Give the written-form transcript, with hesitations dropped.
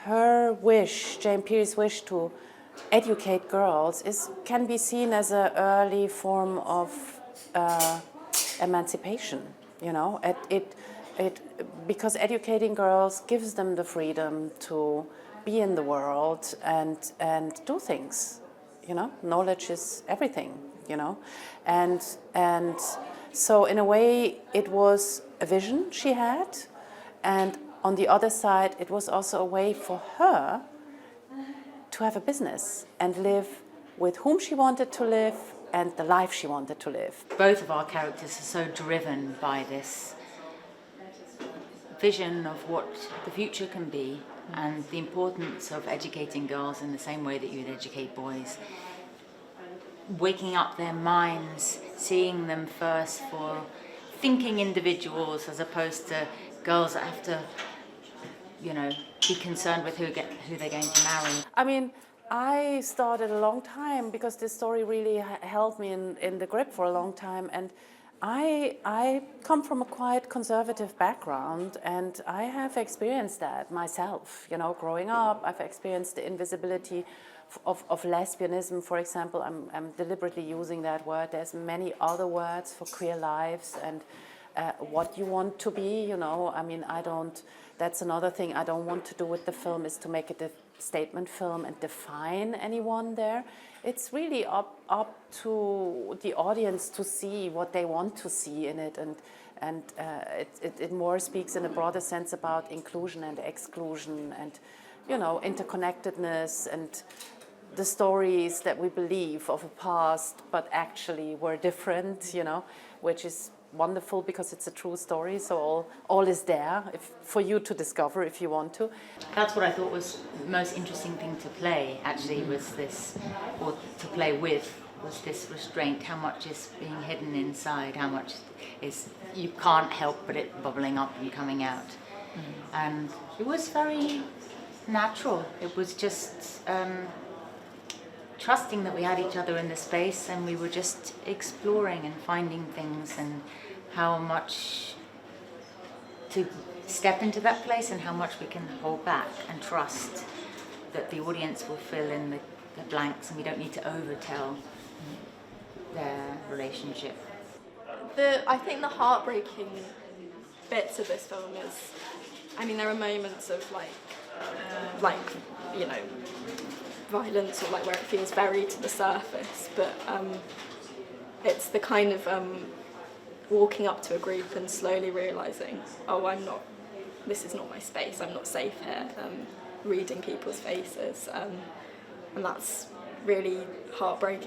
her wish, Jane Pierce's wish to educate girls, can be seen as an early form of emancipation. You know, because educating girls gives them the freedom to be in the world and do things. You know, knowledge is everything. You know, and so in a way it was a vision she had, and on the other side it was also a way for her to have a business and live with whom she wanted to live and the life she wanted to live. Both of our characters are so driven by this vision of what the future can be and the importance of educating girls in the same way that you'd educate boys. Waking up their minds, seeing them first for thinking individuals as opposed to girls that have to, you know, be concerned with who they're going to marry. I mean, I started a long time because this story really held me in the grip for a long time, and I come from a quite conservative background, and I have experienced that myself. You know, growing up, I've experienced the invisibility of lesbianism, for example. I'm deliberately using that word. There's many other words for queer lives and what you want to be, you know. I mean, that's another thing I don't want to do with the film, is to make it a statement film and define anyone there. It's really up to the audience to see what they want to see in it, and it more speaks in a broader sense about inclusion and exclusion and, you know, interconnectedness and the stories that we believe of a past but actually were different, you know, which is wonderful because it's a true story, so all is there for you to discover if you want to. That's what I thought was the most interesting thing to play, actually, was this, or to play with, was this restraint. How much is being hidden inside, how much is you can't help but it bubbling up and coming out. And it was very natural. It was just trusting that we had each other in the space, and we were just exploring and finding things, and how much to step into that place and how much we can hold back and trust that the audience will fill in the blanks, and we don't need to overtell their relationship. I think the heartbreaking bits of this film is, I mean, there are moments of like you know, violence, or like where it feels very to the surface, but it's the kind of walking up to a group and slowly realising, oh, this is not my space, I'm not safe here, reading people's faces, and that's really heartbreaking.